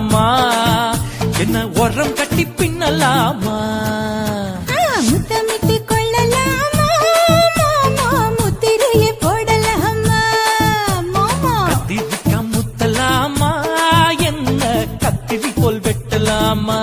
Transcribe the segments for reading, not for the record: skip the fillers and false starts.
முத்தமிடலாமா என்ன உரம் கட்டி பின்னலாமா முத்தமிட்டு கொள்ளலாமா முத்திரையை போடலாமா கத்திரிக்கா முத்தலாமா என்ன கத்திரி போல் வெட்டலாமா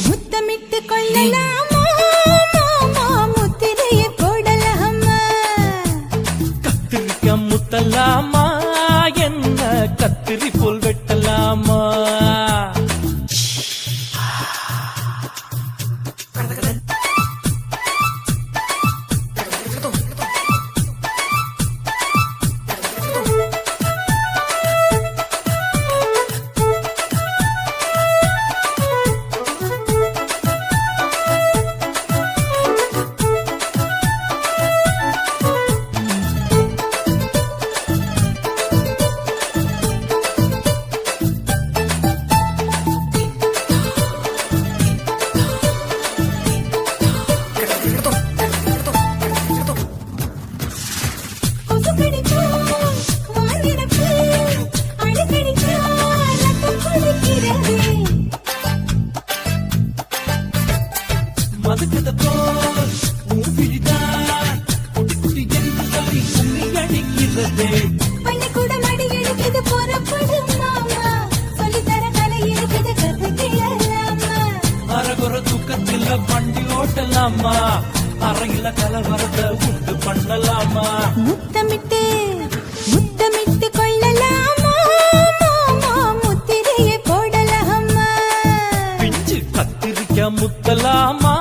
முத்தமிட்டு கொள்ளலாமா முத்திரையை போடலாமா கத்திரிக்கா முத்தலாமா என்ன கத்திரி போல் வெட்டலாமா வண்டி ஓட்டலாமா அறையில கலவரத்தை உண்டு பண்ணலாமா முத்தமிட்டு முத்தமிட்டு கொள்ளலாமா முத்திரையை போடலாமா பிஞ்சு கத்திரிக்கா முத்தலாமா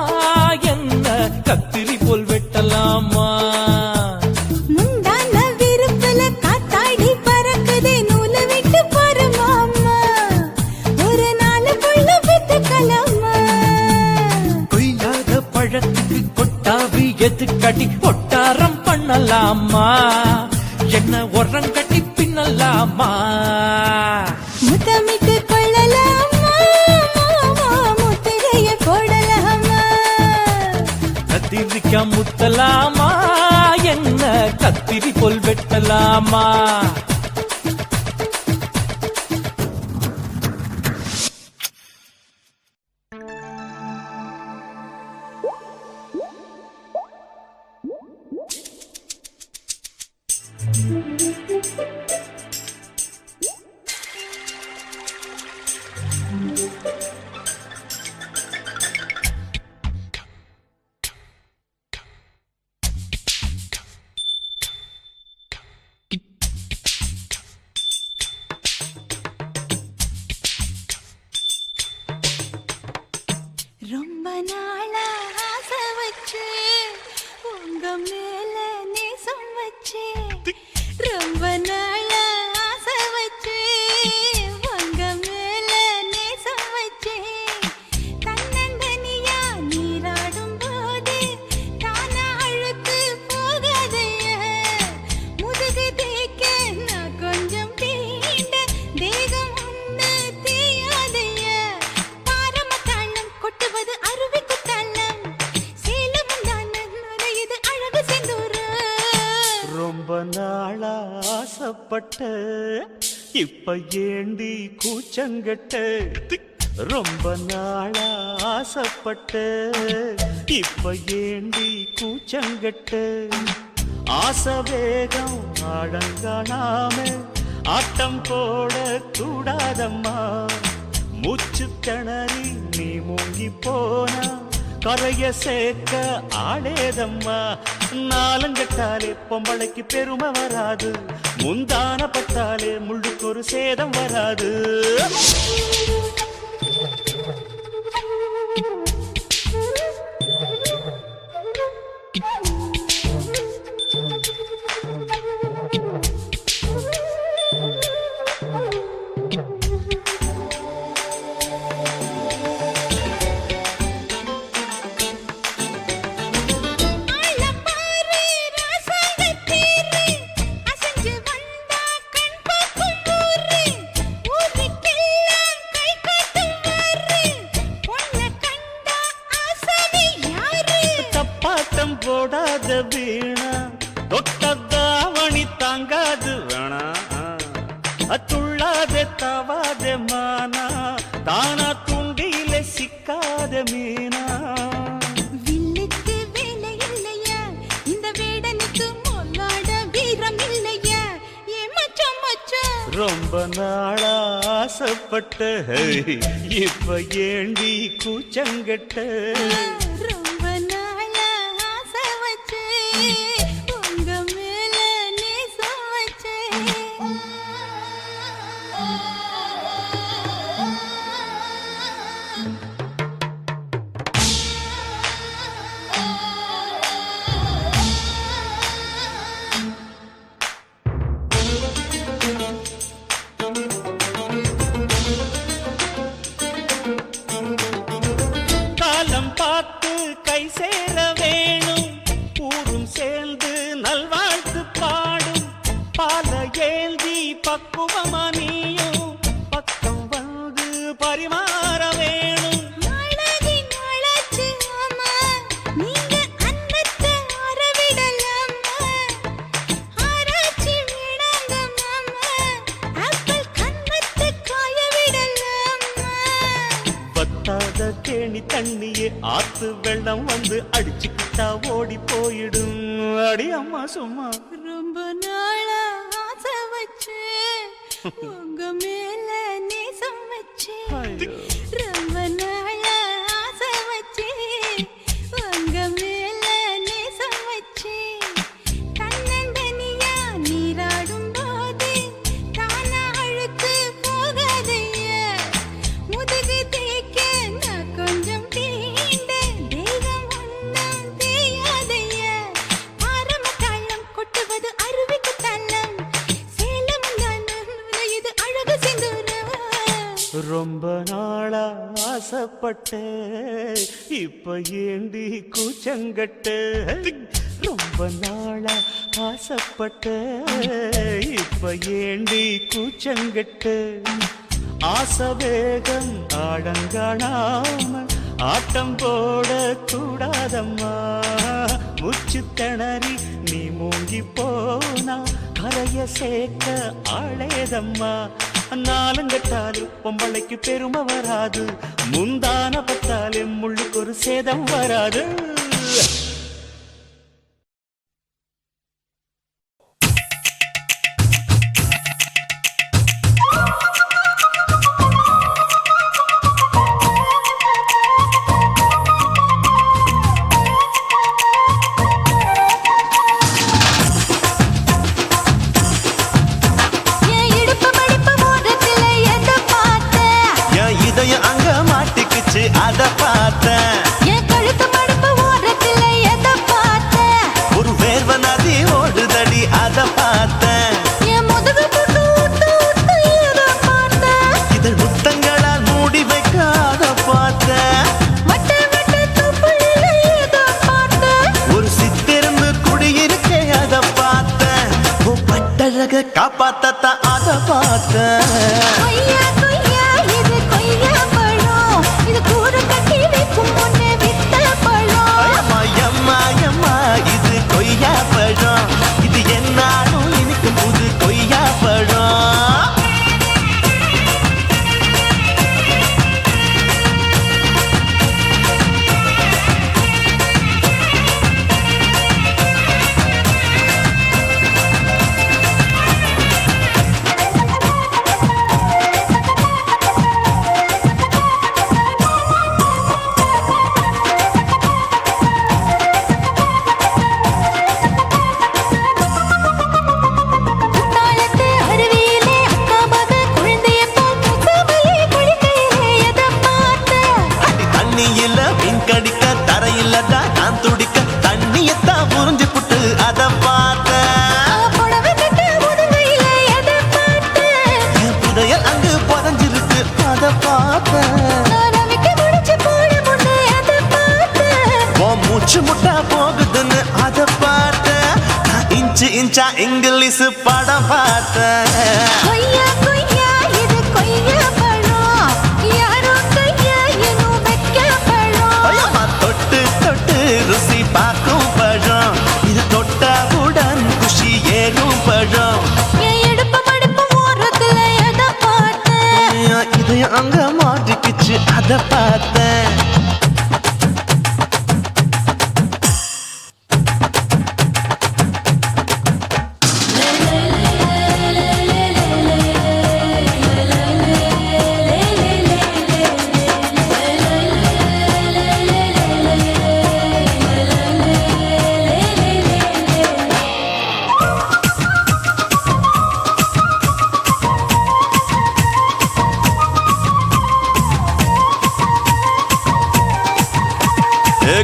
என்ன கத்திரி போல் வெட்டலாமா முந்தான விருப்பல காத்தாடி பறக்குதே நூலை விட்டு பரமாமா ஒரு நாளுக்குள்ள வித்துக்கலாமா கொய்யாத பழத்துக்கு கொட்டாவி எதுக்கடி ஒட்டாரம் பண்ணலாமா என்ன உரம் கட்டி பின்னலாமா முத்தமிட்டு கொள்ளலாமா முத்திரையை போடலாமா கத்திரிக்கா முத்தலாமா என்ன கத்திரி போல் வெட்டலாமா ரொம்ப நாளா ஆசை வச்சு உங்க மேல நேசம் வச்சு ரொம்ப நாளா ஆசை வச்சு உங்க மேல நேசம் வச்சு தன்னந்தனியா நீராடும் போது தானா அழுக்கு போகாதைய முதுகு தேய்க்க நான் கொஞ்சம் தீண்ட தேகம் ஒண்ணு தீயாதைய பாரமத்தாளம் கொட்டுவது அருவி குத்தாளம் சேலம் நுழையுது அழகு செந்தூர ரொம்ப நாளா ஆசைப்பட்ட இப்ப ஏண்டி கூச்சங்கட்ட ரொம்ப நாளா ஆசைப்பட்ட இப்ப ஏண்டி கூச்சங்கட்ட ஆசை வேகம் ஆழங்காணாம ஆட்டம் போட கூடாதம்மா மூச்சு திணறி நீ மூங்கி போனா கரைய சேர்க்க ஆடேதம்மா நாலங்கட்டாலே பொம்பளைக்கு பெருமை வராது முந்தான பட்டாலே முள்ளுக்கு ஒரு சேதம் வராது போடாத வீணா தொட்டதாவணி தாங்காது வேணா அத்துள்ளாத தவாத மானா தானா துண்டியில சிக்காத மீனா வில்லுக்கு வேலை இல்லையா இந்த வேடனுக்கு மொல்லாட வீரம் இல்லையா ஏ மச்சான் மச்சான் ரொம்ப நாளா ஆசைப்பட்ட இப்ப ஏண்டி கூச்சங்கட்ட ரொம்ப நாளா ஆசை வச்சு உங்க மேல நேசம் வச்சு காலம் பார்த்து கை சேர வேணும் ஊரும் சேர்ந்து நல்வாழ்த்து பாடும் பால ஏந்தி பக்குவமா நீயும் பக்கம் வந்து பரிமாற வேணும் நாளாகி நாளாச்சு அம்மா நீங்க அன்னத்தை அறவிடலாமா ஆராய்ச்சி வேணாங்க மாமா ஆப்பிள் கண்ணத்தை காய விடலாமா பத்தாத கேணி தண்ணியே ஆத்து வெள்ளம் வந்து அடிச்சுக்கிட்டா ஓடி போயிடும் அடி அம்மா சும்மா ரொம்ப நாளா ஆசை வச்சு உங்க மேல நேசம் வச்சு ஐயோ. ரொம்ப நாளா ஆசை வச்சு உங்க மேல நேசம் வச்சு தன்னந்தனியா நீராடும் போது தானா அழுக்கு போகாதையா முதுகு தேய்க்க நான் கொஞ்சம் தீண்ட தேகம் ஒன்றும் தேயாதையா ஆரம்ப தாளம் கொட்டுவது அருவிக்கு தள்ளம் சேலம் இது அழகு சிந்துரம் ரொம்ப நாளா ஆசைப்பட்ட இப்ப ஏண்டி கூச்சங்கட்ட ரொம்ப நாளா ஆசைப்பட்ட இப்ப ஏண்டி கூச்சங்கட்ட ஆசை வேகம் ஆடங்காணாம ஆட்டம் போட கூடாதம்மா முச்சு திணறி நீ மூங்கி போனா கரைய சேர்க்க ஆளேதம்மா நாலங்கட்டாலே பொம்பளைக்கு பெருமை வராது முந்தான பட்டாலே முள்ளுக்கு ஒரு சேதம் வராது என் இடுப்பு மடிப்பு ஓரத்துல எதை பார்த்தேன் என் இதயம் அங்க மாட்டிக்குச்சு அத பார்த்தேன் என் கழுத்து மடிப்பு ஓரத்துல எதை பார்த்தேன் ஒரு வேர்வ நதி ஓடுதடி அத பார்த்தேன் என் முதுகு புட்டு விட்டு விட்டு எதை பார்த்தேன் இதழ் முத்தங்களால் மூடி வைக்க அத பார்த்தேன் வட்ட வட்ட துப்புல எதை பார்த்தேன் ஒரு சித்திருந்து குடியிருக்கே அத பார்த்தேன் உன் பட்டழக காப்பாத்தத்தான் அத பார்த்தேன் கொய்யா கொய்யா இது கொய்யா பழம் இது கூட கட்டி வைக்கும் முன்னே வித்த பழம் அம்மா எம்மா எம்மா இது கொய்யா பழம் இது என்னாலும் இனிக்கும் புது கொய்யா பழம் தண்ணியில மீன் கடிக்க தரையில தான் நான் துடிக்க தண்ணியத்தான் புரிஞ்சு புட்டு அத பார்த்தேன் புடவை கட்ட முதுகையில எதை பார்த்தேன் என் புதையல் அங்கு புதஞ்சிருக்கு அத பார்த்தேன் நான் அவிக்க முடிச்சு போட முன்னே எதை பார்த்தேன் உன் மூச்சு முட்டா போகுதுன்னு அத பார்த்தேன் நான் இன்ச்சு இன்ச்சா இங்கிலீஷ் படம் பார்த்தேன் கொய்யா கொய்யா இது கொய்யா பழம் யாரோ கையா இன்னும் வைக்க பழம் ஐயம்மா தொட்டு தொட்டு ருசி பார்க்கும் பழம் இது தொட்டவுடன் குஷி ஏறும் பழம் என் இடுப்பு மடுப்பு ஓரத்துல எதை பார்த்தேன் இதயம் அங்க மாட்டிக்கிச்சு அத பார்த்தேன்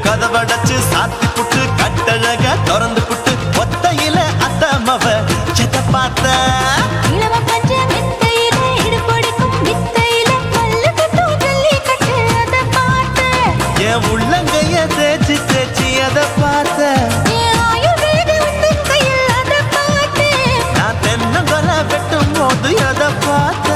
கதவடைச்சு சாத்தி புட்டு கட்டழக திறந்து புட்டு ஒத்தையில அத்தமவ செத்த பார்த்த இளவ பஞ்ச மெத்தையில இடுப்படிக்கும் வித்தையில பல்லு கட்டும் ஜல்லி கட்டு அதை பார்த்தேன் என் உள்ளங்கைய தேய்ச்சி தேய்ச்சி அத பார்த்த என் ஆயுர்வேத உந்தன் கையில் அதை பார்த்தேன் நான் தென்னங்கொலை வெட்டும் போது அத பார்த்த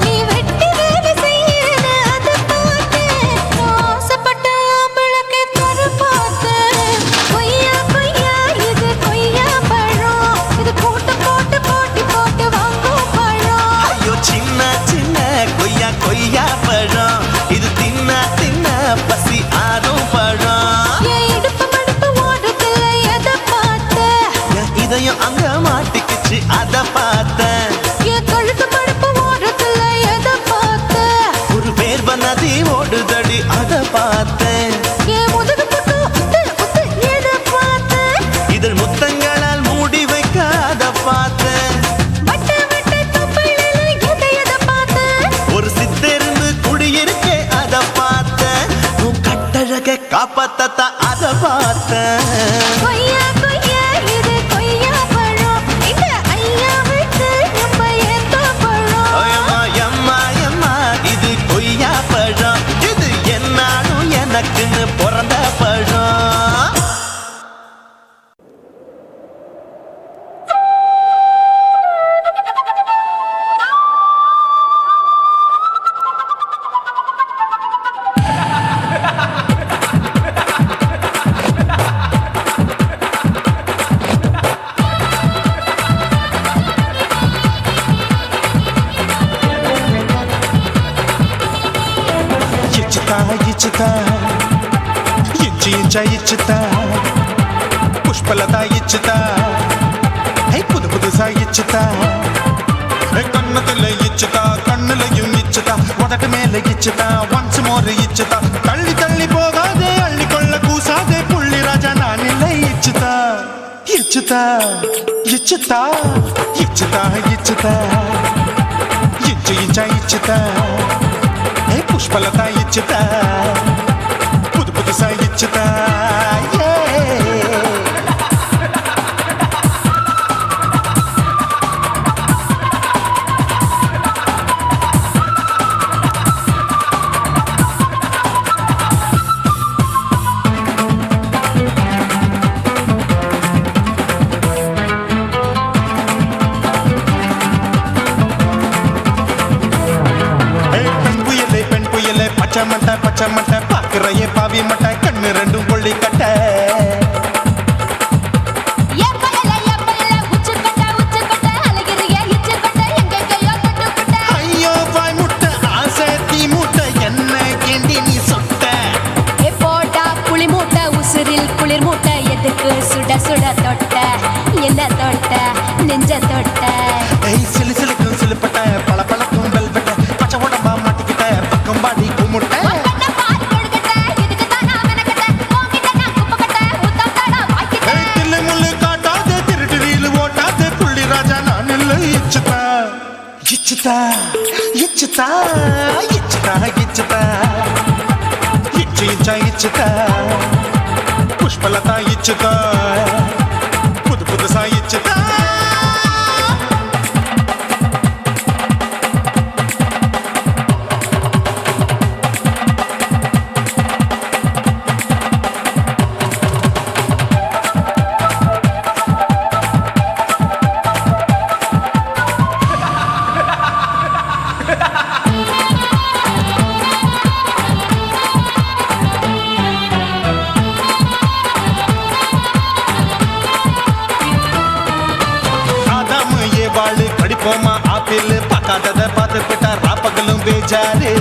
நீ வெட்டி வேலை செய்யறது அதை பார்த்தேன் நான் ஆசைப்பட்ட ஆம்பளுக்கு தர பார்த்தேன் கொய்யா கொய்யா இது கொய்யா பழம் இது போட்டு போட்டு போட்டி போட்டு வாங்கும் பழம் ஐயோ சின்ன சின்ன கொய்யா கொய்யா பழம் இது தின்ன தின்ன பசி ஆறும் பழம் என் இடுப்பு மடுப்பு ஓடுதுல எதை பார்த்தேன் என் இதயம் அங்க மாட்டிக்கிச்சு அத பார்த்தேன் என் கழுத்து மடுப்பு ஓடுதுல எதை பார்த்தேன் ஒரு வேர்வ நதி ஓடுதடி அத பார்த்தேன் என் முதுகு புட்டு உத்து உத்து எதை பார்த்தேன் இதழ் முத்தங்களால் மூடி வைக்க அத பார்த்தேன் வட்ட வட்ட தொப்பையில எதை பார்த்தேன் ஒரு சித்தெருந்து குடியிருக்கே அத பார்த்தேன் உன் கட்டழக காப்பாத்தத்தா அத பார்த்தேன் கொய்யா கொய்யா இது கொய்யா பழம் இந்த ஐயா விட்டு நம்ம ஏத்த பழம் ஐயம்மா எம்மா எம்மா இது கொய்யா பழம் இது என்னாலும் எனக்குன்னு பிறந்த பழம் ఇచ్చుతా ఇంచి ఇంచా ఇచ్చుతా పుష్పలత ఇచ్చుతా హై புது புதுசா இச்சுதா கண்ணத்துல இச்சுதா கண்ணுலையும் இச்சுதா உதட்டு மேல இச்சுதா ஒன்ஸ் மோர் இச்சுதா தள்ளி தள்ளி போகாதே அள்ளி கொள்ள கூசாதே புள்ளி ராஜா நான் இல்லை இச்சுதா இச்சுதா இச்சுதா இச்சுதா இச்சுதா ఇంచు ఇంచా ఇచ్చుతా ఏ పుష్పలత ఇచ్చుతా புது புதுசா இச்சுதா பச்சை மட்டை பாக்குறையே பாவி மட்டை கண்ணு ரெண்டும் கொள்ளி கட்ட ஐயோ வாய் முட்டை ஆசை தீ மூட்டை என்ன கேண்டி நீ சொட்ட போட்டா புளி மூட்டை உசுரில் குளிர் மூட்டை எதுக்கு சுட சுட தொட்ட என்ன தொட்ட நெஞ்ச தொட்ட சிலு சிலுக்கும் சிலுப்பட்ட பல பழக்கும் வெல்வெட்ட பச்சை உடம்பா மாட்டிக்கிட்ட பக்கம் பாடி குமுட்ட ఇచ్చుతా ఇచ్చుతా ఇచ్చుతా ఇచ్చుతా ఇచ్చు இச்சா இச்சுதா புஷ்பலதா இச்சுதா புது புதுசா இச்சுதா படிப்போமா ஆப்பிள் பார்க்காதத பார்த்து விட்டா ராப்பகலும் பேஜாரு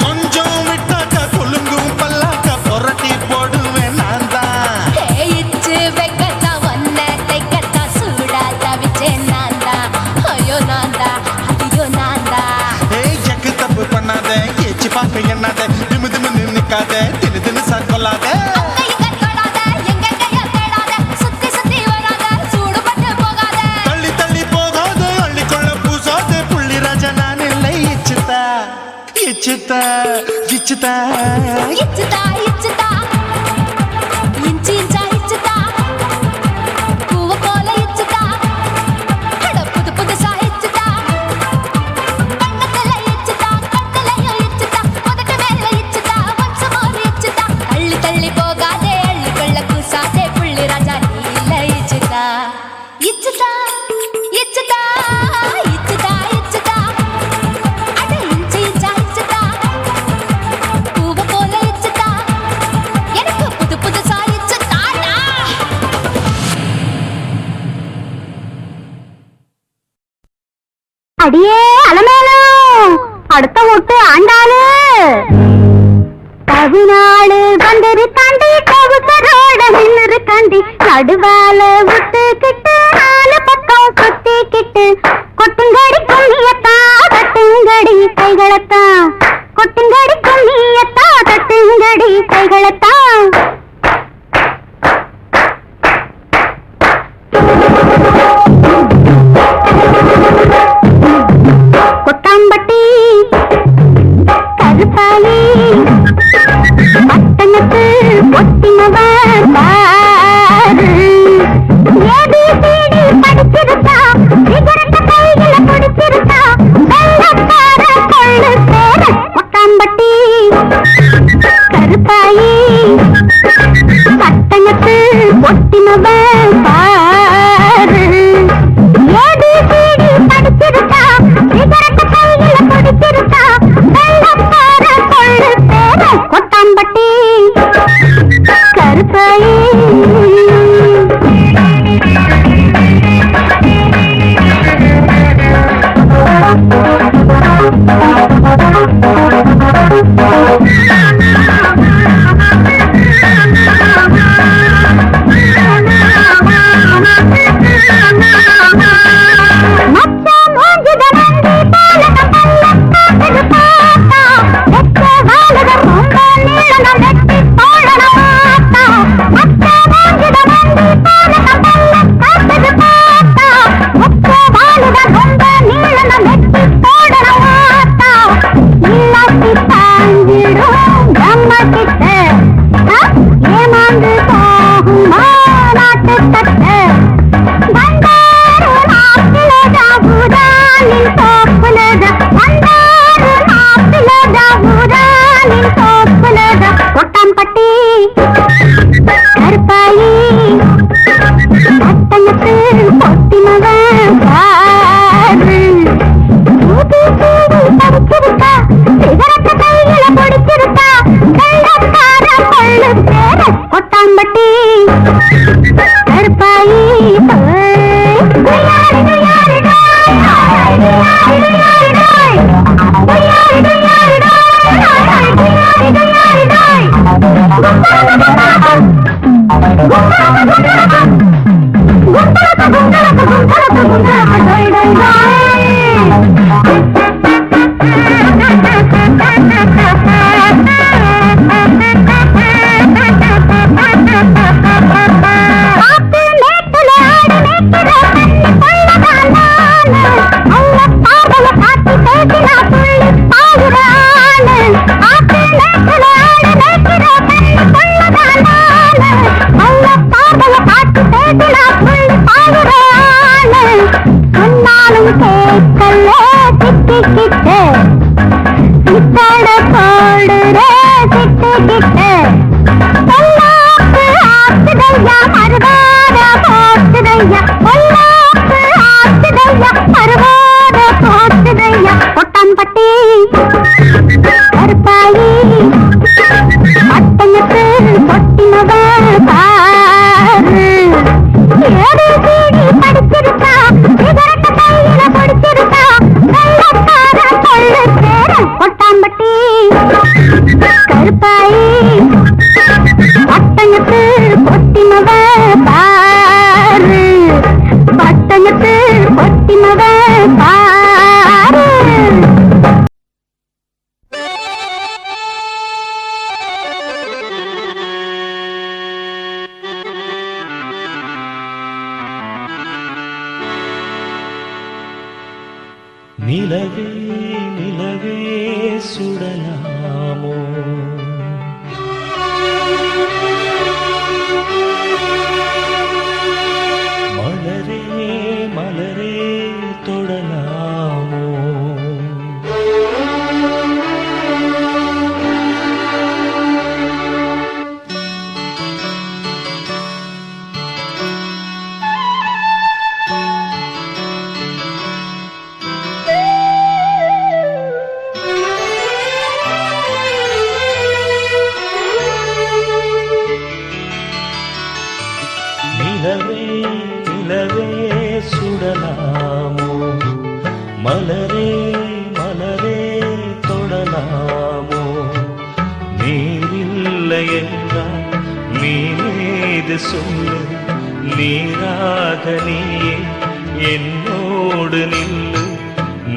கொஞ்சம் விட்டாக்க கொலுங்கும் பல்லாக்க புரட்டி போடுவேன் நான் தான் ஜக்கு தப்பு பண்ணாத ஏச்சு பார்க்க எண்ணாத திமு திமு நின்னுக்காத தினு தினு சாக்கொள்ளாத தள்ளி தள்ளி போகாத அள்ளிக்கொள்ள பூசாத புள்ளி ராஜா நான் இல்லை இச்சுதா இச்சுதா இச்சுதா இச்சுதா இச்சுதா இஞ்சி இஞ்சா இச்சுதா பூவ போல இச்சுதா அட புது புதுசா இச்சுதா கண்ணத்துல இச்சுதா கட்டலையும் இச்சுதா உதட்டு மேல இச்சுதா வம்சமோர் இச்சுதா தள்ளி தள்ளி போகாதே அள்ளி கொள்ள கூசாதே புள்ளி ராஜா நீல இச்சுதா இச்சுதா இச்சுதா இச்சுதா இச்சுதா அட இஞ்சி இஞ்சா இச்சுதா பூவ போல இச்சுதா எனக்கு புது புதுசா இச்சுதாடா அடியே அலமேலும் அடுத்த விட்டு ஆண்டாளு தமிழ்நாடு வந்திரு தாண்டி கவுசரோட நின்று தாண்டி நடுவால விட்டுக்கிட்டு நாலு பக்கம் சுத்திக்கிட்டு கொட்டுங்கடி கும்மியத்தா தட்டுங்கடி கைகளத்தா கொட்டுங்கடி கும்மியத்தா தட்டுங்கடி கைகளத்தா கொட்டாம்பட்டி கருப்பாயி பட்டணத்து ஒட்டினவர் பாரு ஏபிசிடி படிச்சிருக்கா சிகரெட்ட கையில பிடிச்சிருக்கா வெள்ளக்கார கொள்ளு பேர கொட்டாம்பட்டி கருப்பாயி பட்டணத்து ஒட்டினவர் பாரு ஏபிசிடி படிச்சிருக்கா சிகரெட்ட கையில பிடிச்சிருக்கா வெள்ளக்கார கொள்ளு பேர கொட்டாம்பட்டி கருப்பாயி ஏமாந்து போகும் நாட்டு தட்டு வந்தாரு நாப்பிலதா பூதானின் தோப்புலதா வந்தாரு நாப்பிலதா பூதானின் தோப்புலதா கொட்டாம்பட்டி கருப்பாயி பட்டணத்து பொட்டினவன் பாரு படிச்சிருக்கா சிகரெட்ட கையில பிடிச்சிருக்கா வெள்ளக்கார கொள்ளு பேர கொட்டாம்பட்டி கருப்பாயி சிக்கல்ல சிக்கிக்கிட்டு சித்தட போடுற சிக்கிக்கிட்டு பொல்லாப்பு ஆத்துதையா மறுவாத போட்டுதையா பொல்லாப்பு ஆத்துதையா மறுவாத போட்டுதையா கொட்டான்பட்டி கருப்பாயி பட்டணத்து பொட்டினவ பாரு ஏபிசிடி படிச்சிருக்கா சிகரெட்ட கையில பிடிச்சிருக்கா வெள்ளக்கார கொள்ளு பேர கொட்டாம்பட்டி கருப்பாயி பட்டணத்து பொட்டினவ பாரு பட்டணத்து பொட்டினவ பாரு நிலவே நிலவே சுடலாமோ மலரே மலரே தொடலாமோ நிலவே நிலவே சுடலாமோ மலரே மலரே தொடலாமோ நீரில்லை என்றால் நீ மீது சொல்லு நீராக நீயே என்னோடு நில்லு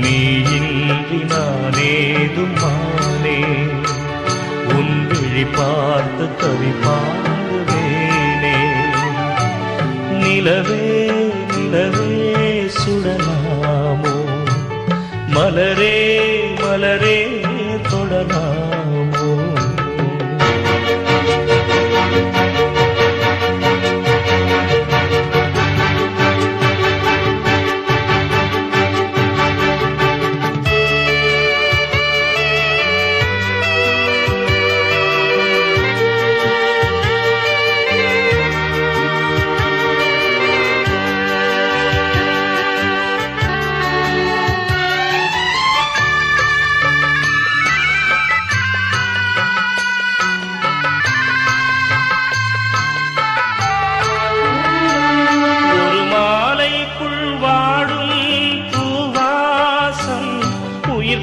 நீ இன்றி நானேதும் மானே உன் விழி பார்த்து கவி பாடுவேனே நிலவே நிலவே சுடலாமோ மலரே மலரே தொடலாமோ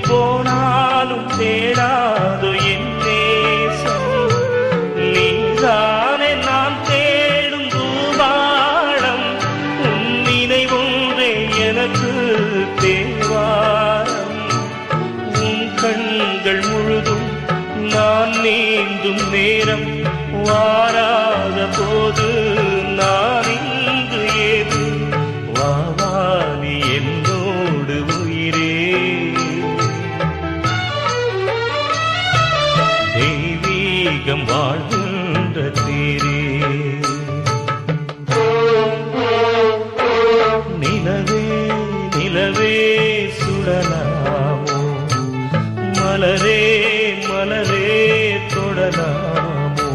போனாலும் தேடாது என் நேசம் நீதானே நான் தேடும் தூபாடம் உன் நினைவொன்றே எனக்கு தேவாரம் உன் கண்கள் முழுதும் நான் நீந்தும் நேரம் வாராத போது நான் இங்கு ஏது வாவானி என்னோடு உயிரே தெய்வீகம் வாழ்கின்ற தீரே நிலவே நிலவே சுடலாமோ மலரே மலரே தொடலாமோ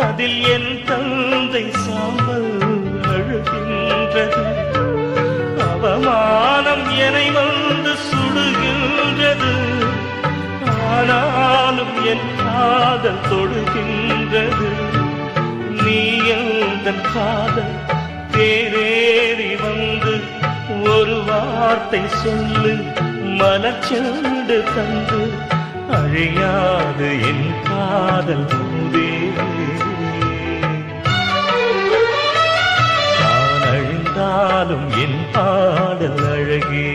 அதில் என் தந்தை சாம்பல் அழுகின்றது அவமானம் என்னை வந்து சுடுகின்றது ஆனாலும் என் காதல் தொடுகின்றது நீ எந்தன் காதல் தேரேறி வந்து ஒரு வார்த்தை சொல்லு மலச்செண்டு தந்து அழியாது என் காதல் மூதே. நான் அழிந்தாலும் என் பாடல் அழகே.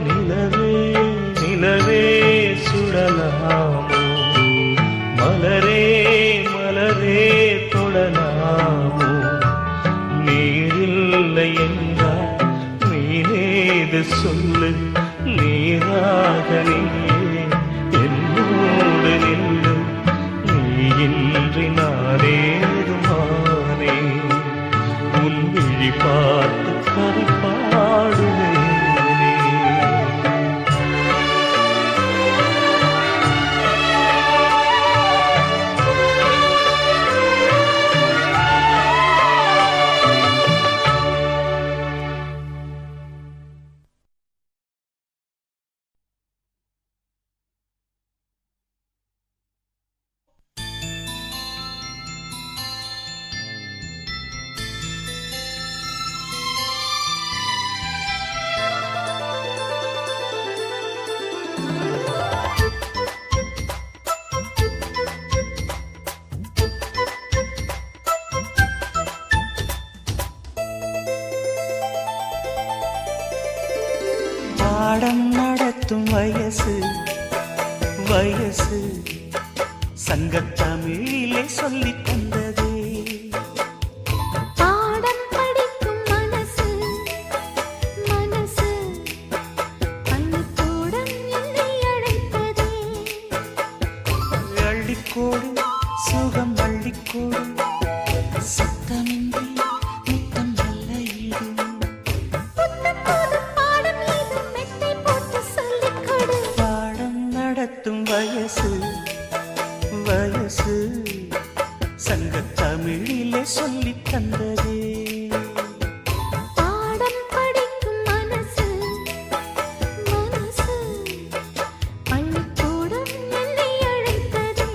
நிலவே நிலவே சுடலாமோ, மலரே மலரே தொடலாமோ. நீரில்லை என்றால் நீனேது சொல்லு, நீராக நீயே என்னோடு நில்லு. நீயின்றி நானேதுமானே, உன் விழி பார்த்து கதை பாடுவேனே. பாடம் நடத்தும் வயசு வயசு, சங்கத்தமிழிலே சொல்லித் தந்ததே. பாடம் படிக்கும் மனசு மனசு, பள்ளிக்கூடம் என்னை அழைத்ததே. அள்ளிக்கோடு சுகம் அள்ளிக்கோடு, சத்தமின்றி முத்தம் நல்ல ஈடு. புத்தம் புது பாடம் இது, மெத்தை போட்டு சொல்லிக் கொடு. பாடம் நடத்தும் வயசு வயசு, சங்கத்தமிழிலே சொல்லித் தந்ததே. பாடம் படிக்கும் மனசு மனசு, பள்ளிக்கூடம் என்னை அழைத்ததே.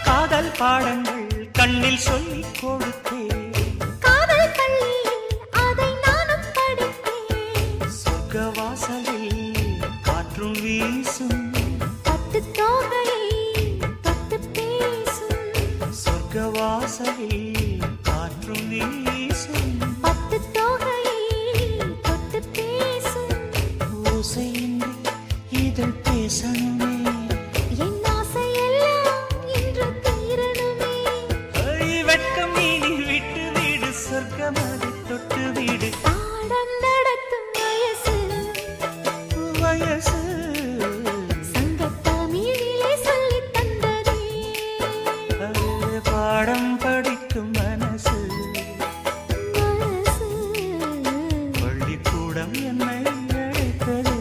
காதல் பாடங்கள் கண்ணில் சொல்லிக் கொடுத்தேன். காதல் பள்ளியில் அதை நானும் படித்தேன். சொர்க்க வாசலில் காற்றும் வீசும், பட்டு தோகையை தொட்டு பேசும். சொர்க்க வாசலில் காற்றும் வீசும். பட்டு தோகையை தொட்டு பேசும். ஓசையின்றி இதழ் பேசணுமே, என் ஆசையெல்லாம் இன்று தீரணுமே. வெட்கம் நீ விட்டு வீடு, சொர்க்கமதை தொட்டு வீடு. பாடம் நடத்தும் வயசு வயசு சங்கத்தமிழிலே சொல்லித் தந்ததே. பாடம் படிக்கும் மனசு மனசு பள்ளிக்கூடம் என்னை அழைத்ததே.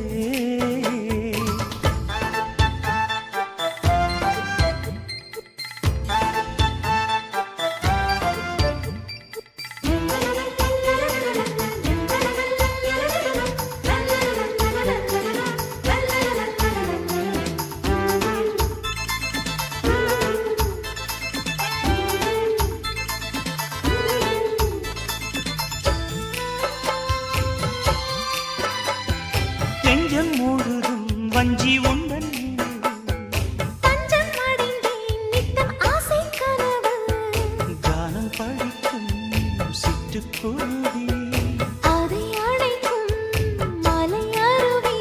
நெஞ்சம் முழுதும் வஞ்சி உண்டன் தஞ்சம் அடைந்தேன் நித்தம் ஆசை கனவு. கானம் படிக்கும் சிட்டுக்குருவி, அதை அழைக்கும் மலை அருவி.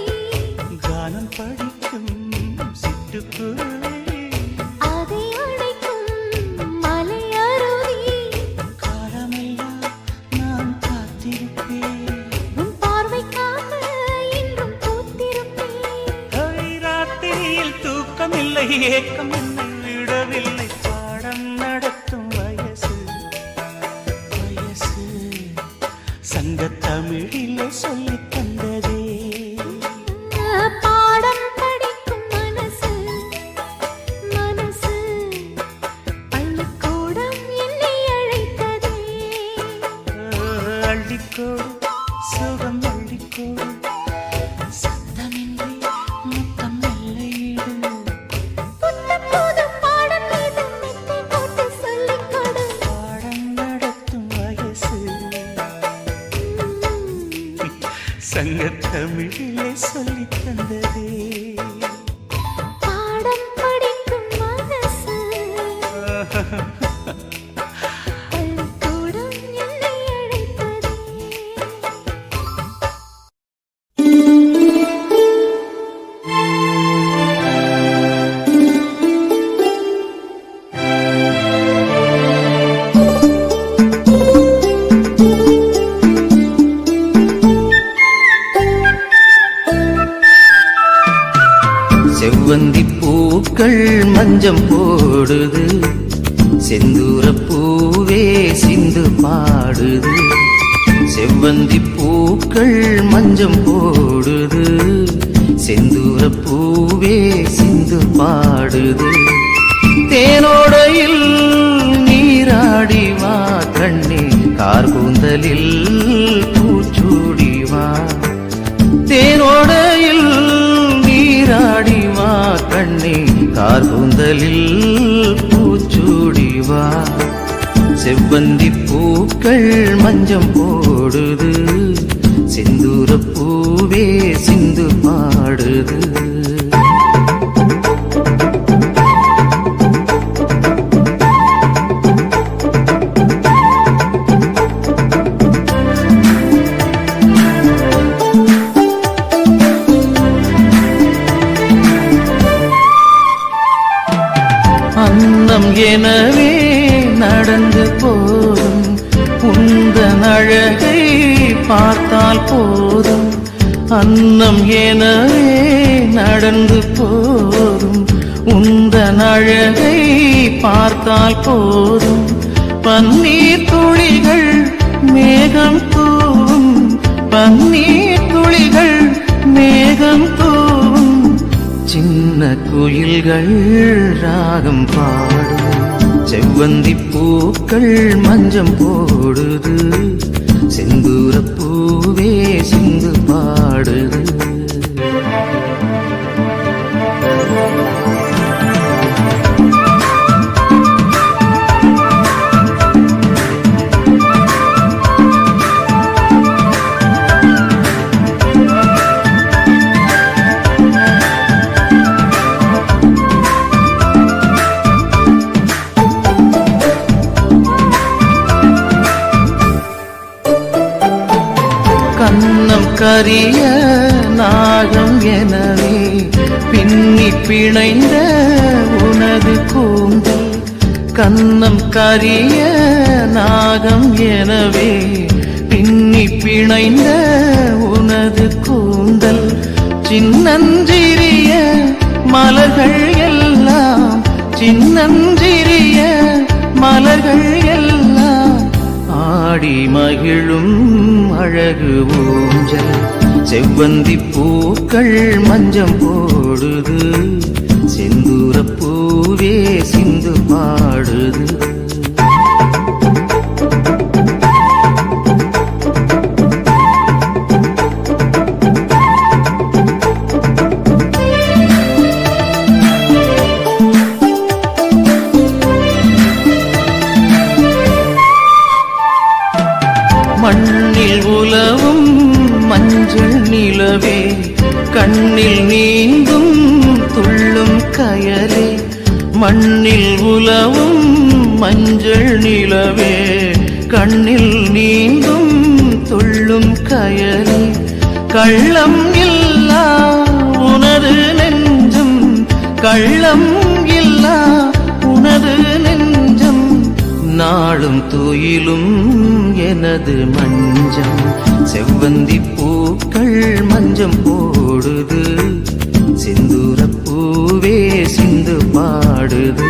கானம் படிக்கும் சிட்டுக்குருவி. அதை அழைக்கும் மலை அருவி. காலமெல்லாம் நான் காத்திருப்பேன். உன் பார்வைக்காக இன்றும் பூத்திருப்பேன். ராத்திரியில் தூக்கமில்லை, ஏக்கம் என்னை விடவில்லை. பாடம் நடத்தும் வயசு வயசு, சங்கத் தமிழிலே சொல்லித் தந்ததே. பாடம் படிக்கும் மனசு மனசு பள்ளிக்கூடம் என்னை அழைத்ததே. அள்ளிக்கோடு சுகம் அள்ளிக்கோடு சத்தமின்றி முத்தம் நல்லையிடு. புத்தம் புதும் பாடம் மீது மெத்தை போட்டு சொல்லிக் கொடு. பாடம் நடத்தும் வயசு சங்கத் தமிழிலே சொல்லித் தந்ததே. பாடம் படிக்கும் மனசு பள்ளிக்கூடம் என்னை அழைத்ததே. செவ்வந்தி பூக்கள் மஞ்சம் போடுது, செந்தூர பூவே சிந்து பாடுது. செவ்வந்தி பூக்கள் மஞ்சம் போடுது, செந்தூர பூவே சிந்து பாடுது. தேனோடையில் நீராடி வா கண்ணே, கார்கூந்தலில் பூச்சூடி வா. தேனோடையில் நீராடி வா கண்ணே, கார்கூந்தலில் பூச்சூடி வா. செவ்வந்தி பூக்கள் மஞ்சம் போடுது, செந்தூர பூவே சிந்து பாடுது. அன்னம் எனவே நடந்து போதும், உந்தன் அழகை பார்த்தால் போதும். அன்னம் எனவே நடந்து போதும், உந்தன் அழகை பார்த்தால் போதும். பன்னீர் துளிகள் மேகம் தூவும், பன்னீர் துளிகள் மேகம் தூவும். சின்ன குயில்கள் ராகம் பாடும், செவ்வந்தி பூக்கள் மஞ்சம் போடுது, செந்தூர பூவே சிந்து பாடுது. கன்னம் கரிய நாகம் எனவே பின்னி பிணைந்த உனது கூந்தல். கன்னம் கரிய நாகம் எனவே பின்னி பிணைந்த உனது கூந்தல். சின்னஞ்சிறிய மலர்கள் எல்லாம், சின்னஞ்சிறிய மலர்கள் எல்லாம் ஆடி மகிழும் அழகு ஊஞ்சல். செவ்வந்தி பூக்கள் மஞ்சம் போடுது, செந்தூர பூவே சிந்து பாடுது. மண்ணில் உலவும் மஞ்சள் நிலவே, கண்ணில் நீந்தும் துள்ளும் கயலே. மண்ணில் உலவும் மஞ்சள் நிலவே, கண்ணில் நீந்தும் துள்ளும் கயலே. கள்ளம் இல்லா உனது நெஞ்சம், கள்ளம் இல்லா உனது நெஞ்சம். நாளும் துயிலும் எனது மஞ்சம். செவ்வந்தி பூக்கள் மஞ்சம் போடுது, செந்தூர பூவே சிந்து பாடுது.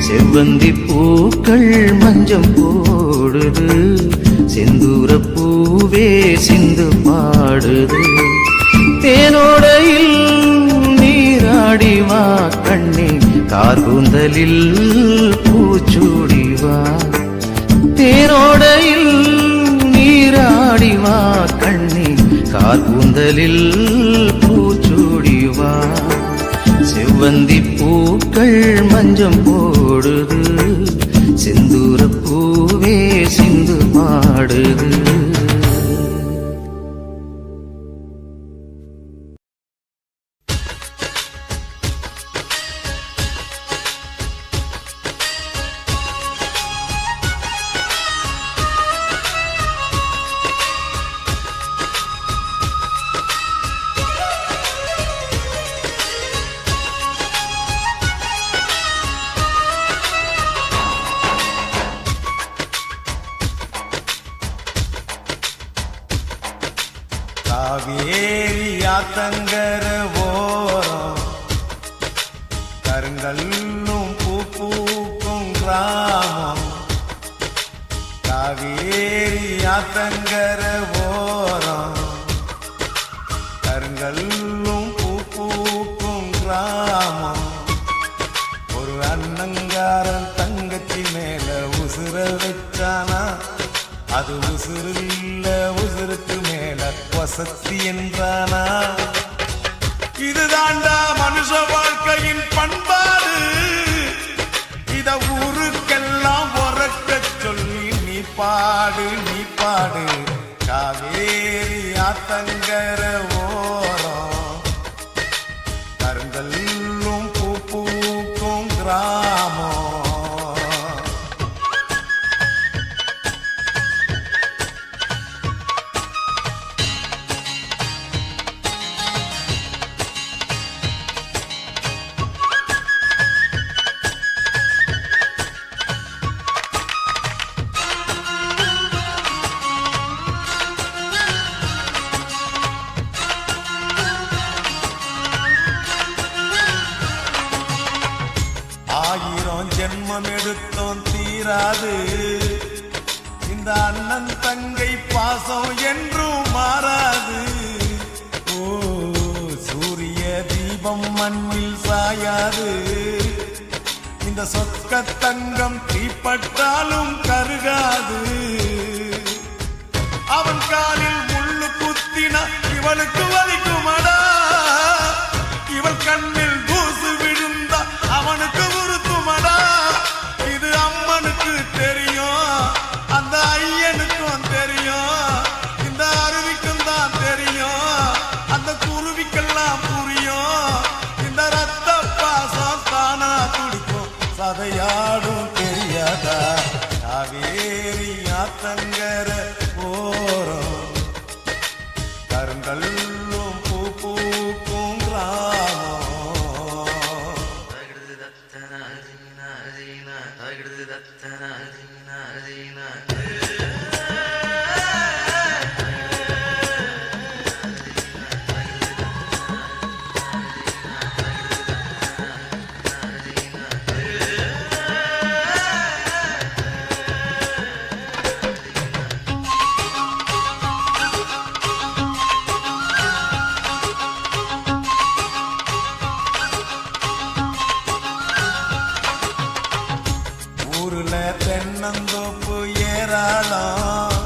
செவ்வந்தி பூக்கள் மஞ்சம் போடுது, செந்தூர பூ பூவே சிந்து பாடுது தேனோடையில் நீராடிவா கண்ணே கார்கூந்தலில் பூச்சூடிவா தேனோடையில் நீராடிவா கண்ணே கார்கூந்தலில் பூச்சூடிவா செவ்வந்தி பூக்கள் மஞ்சம் போடுது செந்தூர பூவே சிந்து பாடுது காவேரி ஆத்தங்கர ஓரம் கருங்கல்லும் பூக்கும் கிராமம் காவேரி ஆத்தங்கர ஓரம் கருங்கல்லும் பூக்கும் கிராமம் ஒரு அண்ணங்காரன் தங்கச்சி மேல உசுர வச்சானா அது உசுரில்ல உசுருக்கு மேல வசதி என்றானா இதுதாண்டா மனுஷ வாழ்க்கையின் பண்பாடு இத ஊருக்கெல்லாம் உறக்க சொல்லி நீ பாடு காவேரி ஆத்தங்கர ஓரம் கருங்கல்லும் பூக்கும் கிராமம் ஜென்மம் எடுத்தோம் தீராது இந்த அண்ணன் தங்கை பாசம் என்றும் மாறாது ஓ சூரிய தீபம் மண்ணில் சாயாது இந்த சொக்க தங்கம் தீப்பட்டாலும் கருகாது அவன் காலில் முள்ளு குத்தினா இவளுக்கு வலிக்குமடா இவள் கண்ணில் தூசு விழுந்தா அவனுக்கு உறுத்துமடா இது அம்மனுக்கு தெரியும் அந்த ஐயனுக்கும் தெரியும் இந்த அருவிக்கும் தான் தெரியும் அந்த குருவிக்கெல்லாம் புரியும் இந்த ரத்த பாசம் தானா துடிக்கும் சதையாடும் தெரியாதா காவேரி ஆத்தங்கர ஓரம் கருங்கல்லும் பூக்கும் கிராமம் தென்னந்தோப்பு ஏராளம்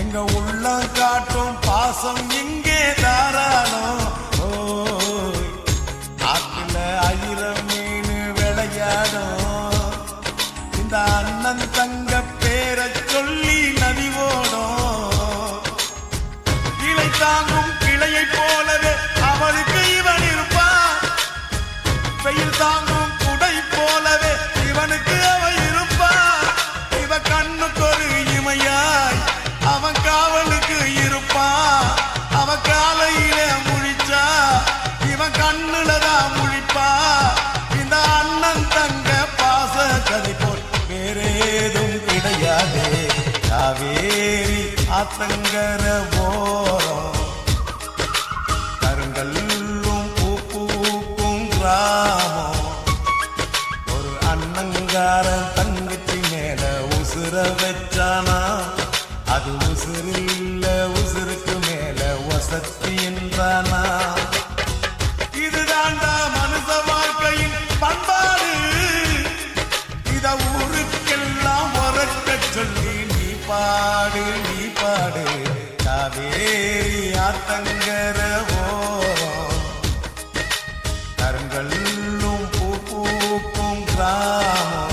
எங்க உள்ளம் காட்டும் பாசம் இங்கே தாராளம் ஆத்துல 1000 மீன் விளையாடும் இந்த அண்ணன் தங்க பேரை சொல்லி நதி ஓடும் கிளை தாங்கும் கிளையை போலவே அவளுக்கு இவன் இருப்பான் வெயில் தாங்கும் குடை போலவே இவனுக்கு அவ கண்ணுக்கொரு இமையாய் அவன் காவலுக்கு இருப்பான் அவன் காலையில முழிச்சா இவன் கண்ணுலதான் முழிப்பா இந்த அண்ணன் தங்க பாச கதை போல் வேறேதும் கிடையாது காவேரி ஆத்தங்கர ஓரம் கருங்கல்லும் பூக்கும் கிராமம் ஒரு அண்ணங்காரன் தங்கச்சி மேல உசுர வச்சானா அது உசுரில்ல பாடு நீ பாடு காவேரி ஆத்தங்கர ஓரம் கருங்கல்லும் பூ பூக்கும் கிராமம்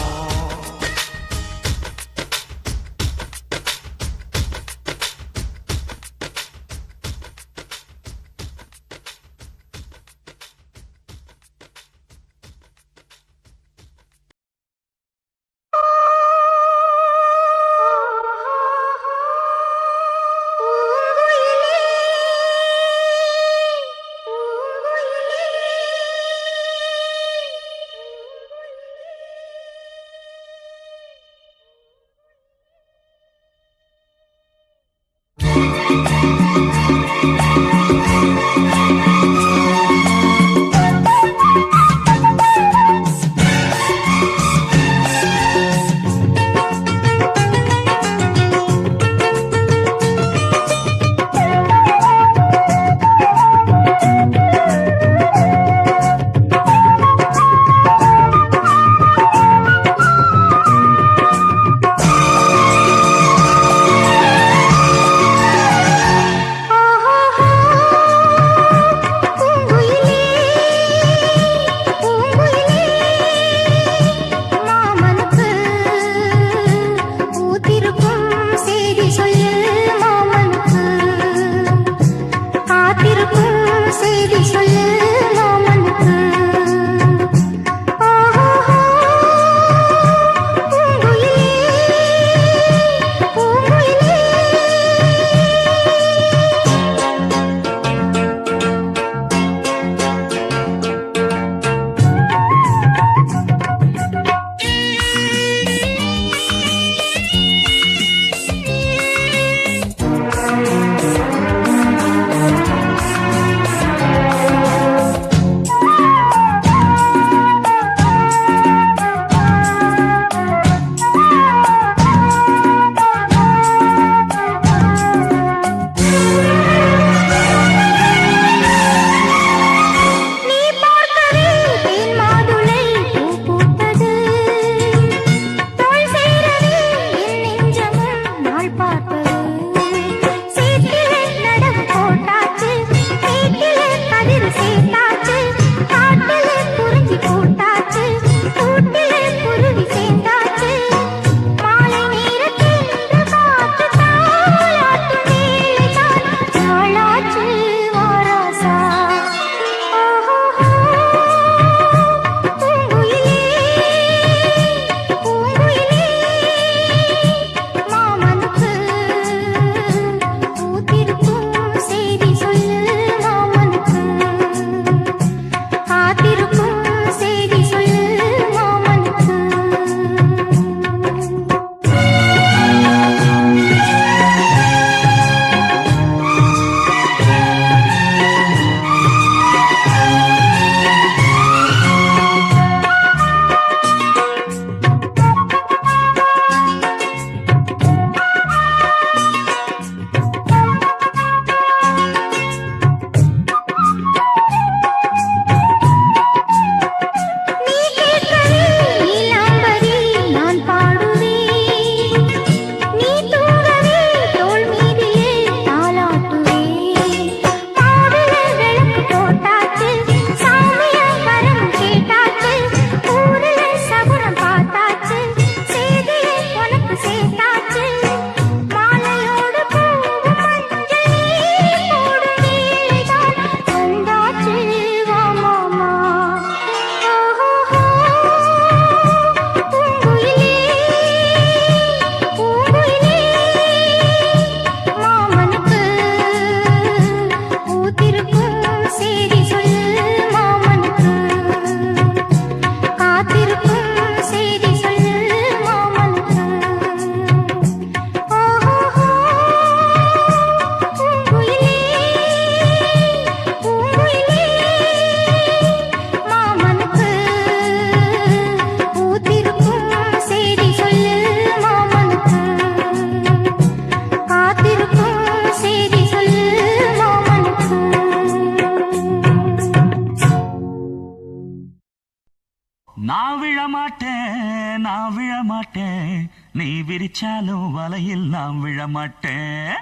நான் விழமாட்டேன் நீ விரிச்சாலும் வலையில் நான் விழமாட்டேன்.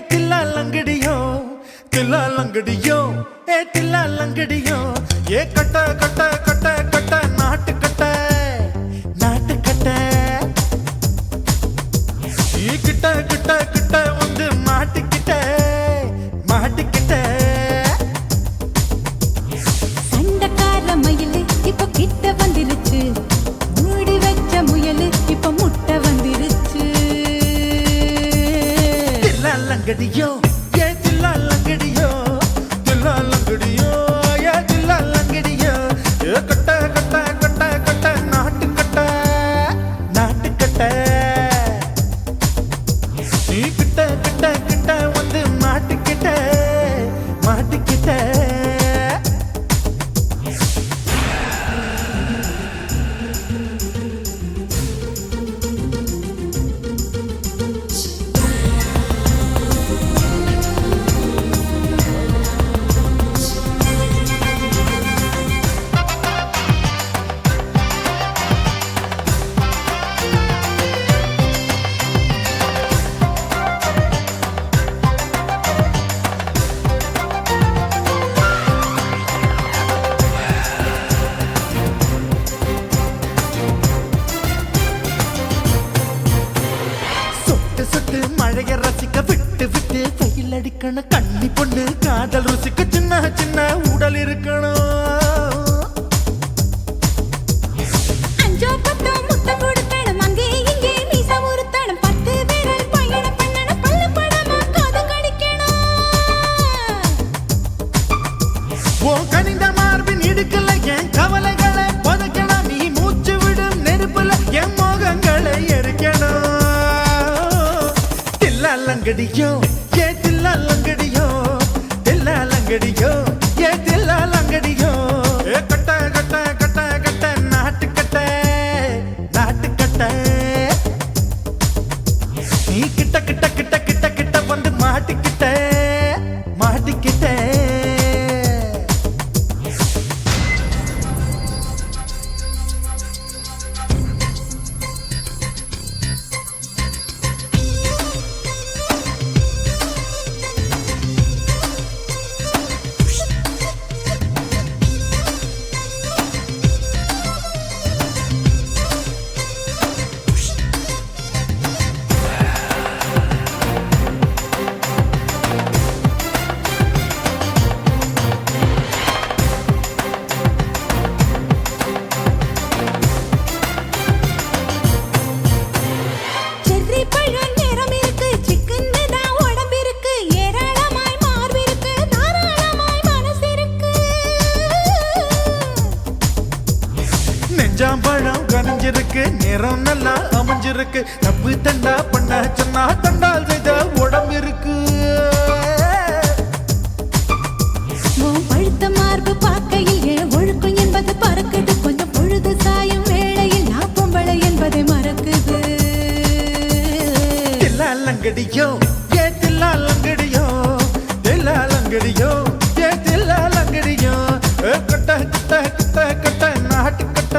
தில்லா லங்கடியோ தில்லா லங்கடியோ ஏ தில்லா லங்கடியோ ஏ கட்ட கட்ட கட்ட கட்ட நாட்டு கட்ட நாட்டு கட்ட ஈ கிட்ட கிட்ட கிட்ட வந்து மாட்டிக்கிட்ட மாட்டிக்கிட்ட சண்டக்கார மயிலு இப்ப கிட்ட வந்துருச்சு மூடி வச்ச முயலு இப்ப முட்டை வந்துருச்சு தில்லா லங்கடியோ ஏ தில்லா லங்கடியோ தில்லா லங்கடியோ ஏ தில்லா லங்கடியோ ஏ கட்ட கட்ட கட்ட கட்ட நாட்டு கட்ட நாட்டு கட்ட நீ கிட்ட கிட்ட கிட்ட வந்து மாட்டிக்கிட்ட மாட்டிக்கிட்ட சொட்டு சொட்டு மழைய ரசிக்க விட்டு விட்டு வெயில் அடிக்கணும் கண்ணி பொண்ணு காதல் ருசிக்க சின்ன சின்ன உடல் இருக்கணும் அஞ்சோ பத்தோ முட்டை கொடுக்கணும் அங்கே இங்கே மீச உருத்தணும் 10 விரல் பயணம் பண்ணணும் பல்லு படமா காது கடிக்கணும் ஓ கனிந்த மார்பின் இடுக்கல என் கவலைகளை பதுக்கணும் நீ மூச்சு விடும் நெருப்புல என் மோகங்களை எரிக்கணும் தில்லா லங்கடியோ ஏ தில்லா லங்கடியோ தில்லா லங்கடியோ ஏ தில்லா லங்கடியோ ஏ கட்ட கட்ட கட்ட கட்ட நாட்டு கட்ட நாட்டு கட்ட நீ கிட்ட கிட்ட கிட்ட கிட்ட கிட்ட வந்து மாட்டிக்கிட்ட மாட்டிக்கிட்ட செர்ரி பழம் நிறம் இருக்கு சிக்கன்னு தான் உடம்பு இருக்கு ஏராளமாய் மார்பு இருக்கு தாராளமாய் மனசு இருக்கு நெஞ்சாம்பழம் கனிஞ்சிருக்கு நிறம் நல்லா அமைஞ்சிருக்கு தப்பு தண்டா பண்ண சொன்னா தண்டால் செய்த உடம்பு இருக்கு உன் பழுத்த மார்பு பார்க்கையில் என் ஒழுக்கம் என்பது பறக்குது கொஞ்சம் பொழுது சாயும் வேளையில் நான் பொம்பளை என்பதை மறக்குது தில்லா லங்கடியோ ஏ தில்லா லங்கடியோ தில்லா லங்கடியோ ஏ தில்லா லங்கடியோ ஏ கட்ட கட்ட கட்ட கட்ட நாட்டு கட்ட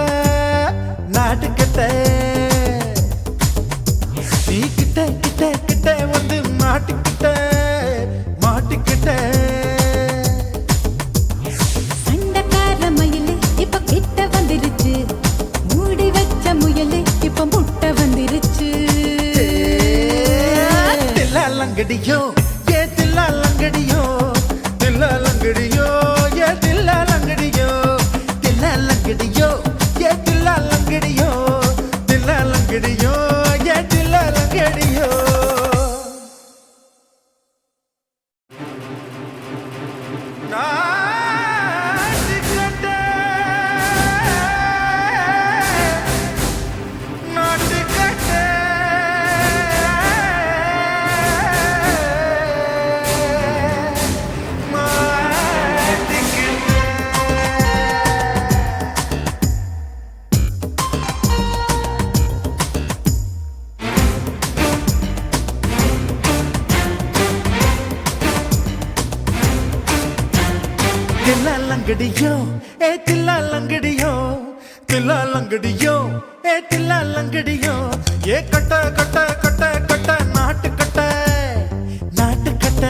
நாட்டு கட்ட நீ கிட்ட கிட்ட கிட்ட வந்து மாட்டிக்கிட்ட மாட்டிக்கிட்ட சண்டக்கார மயிலு இப்ப கிட்ட வந்துருச்சு மூடி வச்ச முயலு இப்ப முட்டை வந்துருச்சு தில்லா லங்கடியோ ஏ தில்லா லங்கடியோ தில்லா லங்கடியோ ஏ தில்லா லங்கடியோ தில்லா லங்கடியோ ஏ தில்லா லங்கடியோ தில்லா லங்கடியோ ஏ தில்லா லங்கடியோ நாட்டுக்கட்ட நாட்டுக்கட்ட தில்லா லங்கடியோ ஏ தில்லா லங்கடியோ தில்லா லங்கடியோ ஏ தில்லா லங்கடியோ ஏ கட்ட கட்ட கட்ட கட்ட நாட்டு கட்ட நாட்டு கட்ட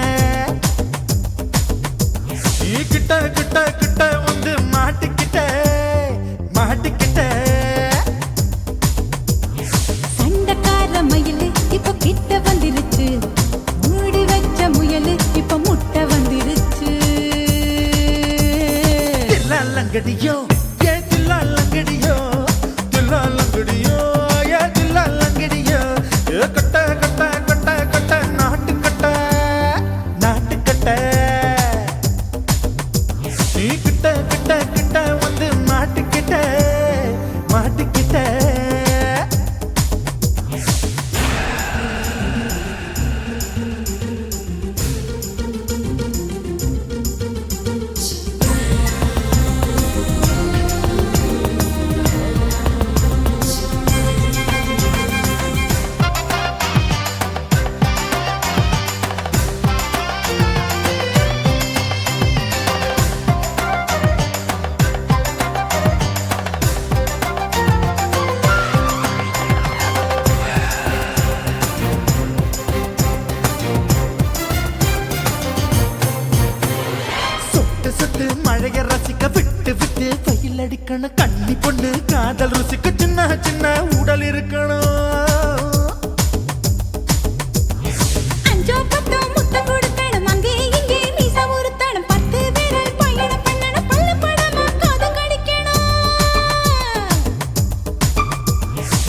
லங்கடியோ ஏ தில்லா லங்கடியோ தில்லா லங்கடியோ ஏ தில்லா லங்கடியோ ஏ கட்ட கட்ட கட்ட கட்ட நாட்டு கட்ட நாட்டு கட்ட நீ கிட்ட கிட்ட கிட்ட வந்து மாட்டிக்கிட்ட மாட்டிக்கிட்ட சுட்டு மழைய ரசிக்க விட்டு விட்டு வெயில் அடிக்கணும் கண்ணி பொண்ணு காதல் ருசிக்க சின்ன சின்ன உடல் இருக்கணும் அஞ்சோ பத்தோ முத்தம் கொடுக்கணும் அங்கே இங்கே மீச உருத்தணும் 10 விரல் பயணம் பண்ணணும் பல்ல படமா காது கடிக்கணும்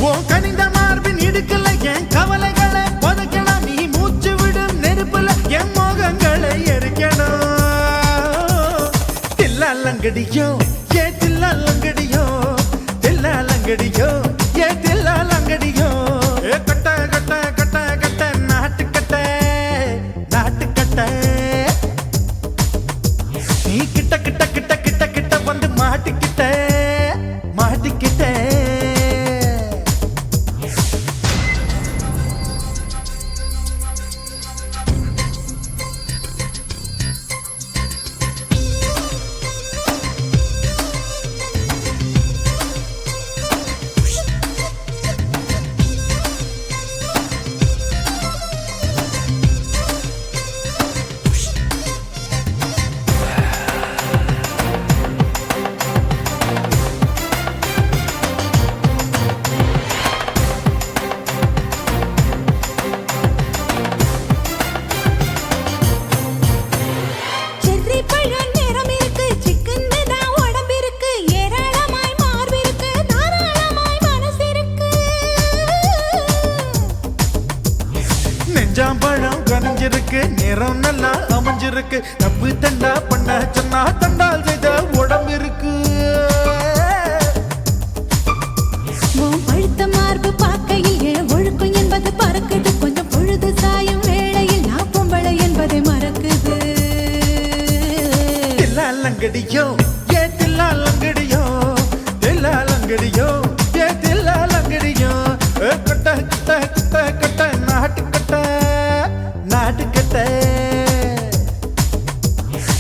உன் கனிந்த மார்பின் இடுக்கல என் கவலைகளை புதைக்கணும் நீ மூச்சு விடும் நெருப்புல என் மோகங்களை எரிக்கணும் தில்லா லங்கடியோ ஏ தில்லா லங்கடியோ தில்லா லங்கடியோ ஏ தில்லா லங்கடியோ ஏ கட்ட கட்ட கட்ட கட்ட நாட்டு கட்ட நாட்டு கட்ட நீ கிட்ட கிட்ட கிட்ட கிட்ட கிட்ட வந்து மாட்டிக்கிட்ட மாட்டிக்கிட்ட செர்ரி பழம் நிறம் இருக்கு சிக்கன்னு தான் உடம்பு இருக்கு ஏராளமாய் மார்பு இருக்கு தாராளமாய் மனசு இருக்கு நெஞ்சாம்பழம் கனிஞ்சிருக்கு நிறம் நல்லா அமைஞ்சிருக்கு தப்பு தண்டா பண்ண சொன்னா தண்டால் செய்த உடம்பு இருக்கு உன் பழுத்த மார்பு பார்க்கையில் என் ஒழுக்கம் என்பது பறக்குது கொஞ்சம் பொழுது சாயும் வேளையில் நான் பொம்பளை என்பதை மறக்குது தில்லா லங்கடியோ ஏ தில்லா லங்கடியோ தில்லா லங்கடியோ ஏ தில்லா லங்கடியோ ஏ கட்ட கட்ட கட்ட கட்ட நாட்டு கட்ட நாட்டு கட்ட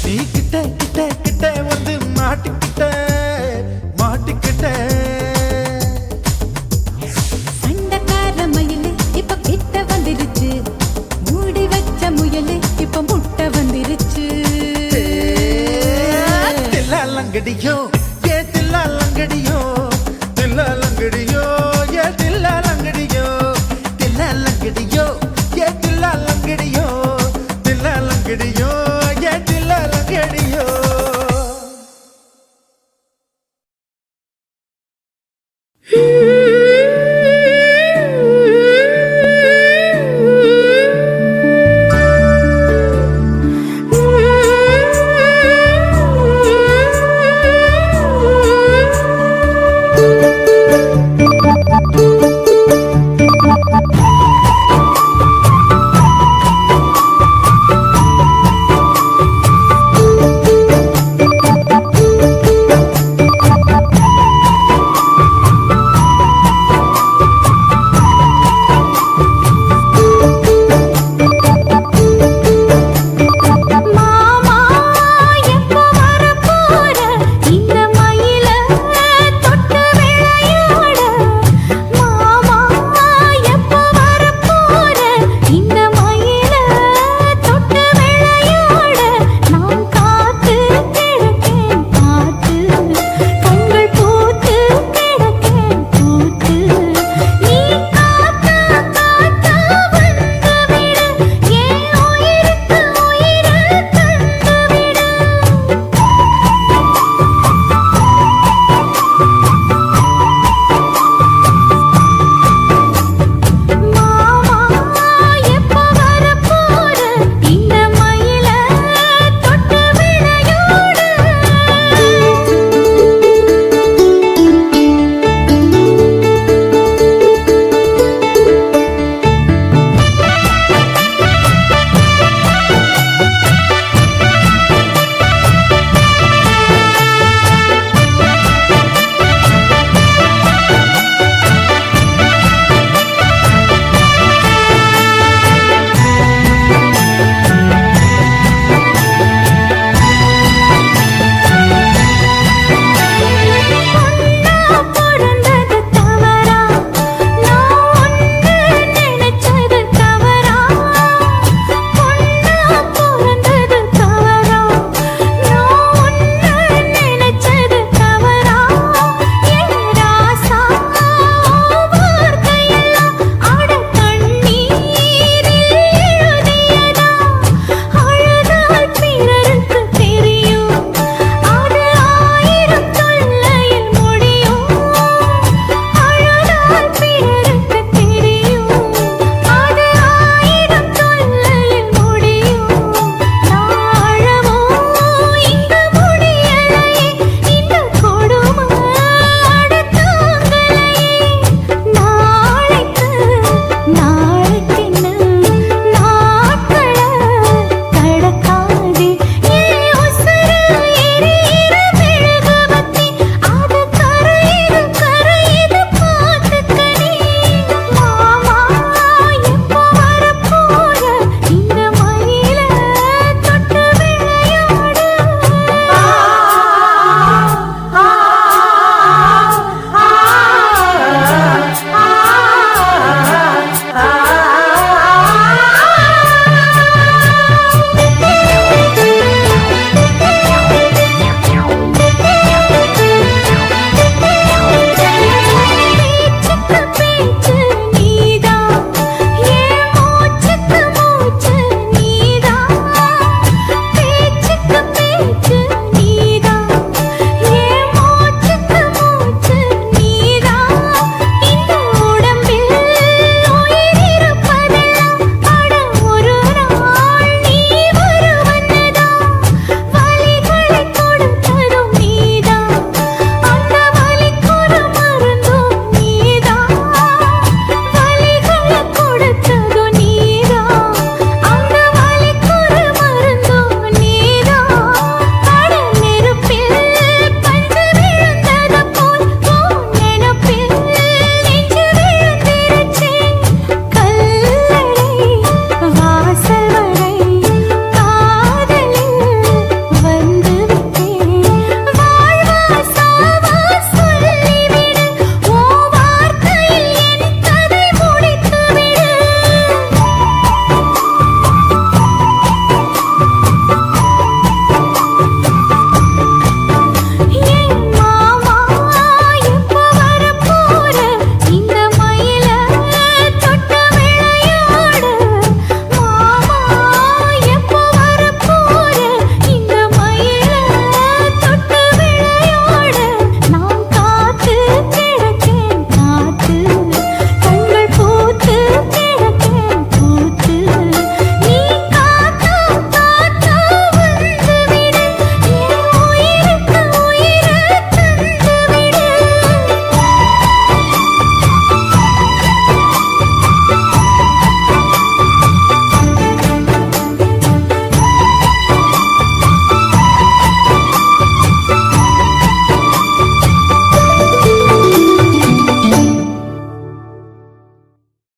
நீ கிட்ட கிட்ட கிட்ட வந்து மாட்டிக்கிட்ட மாட்டிக்கிட்ட சண்டைக்கார மயிலு இப்ப கிட்ட வந்துருச்சு மூடி வச்ச முயலு இப்ப முட்டை வந்துருச்சு தில்லா லங்கடியோ ஏ தில்லா லங்கடியோ தில்லா லங்கடியோ ஏ தில்லா லங்கடியோ தில்லா லங்கடியோ ஏ தில்லா லங்கடியோ தில்லா லங்கடியோ ஏ தில்லா லங்கடியோ Hmm.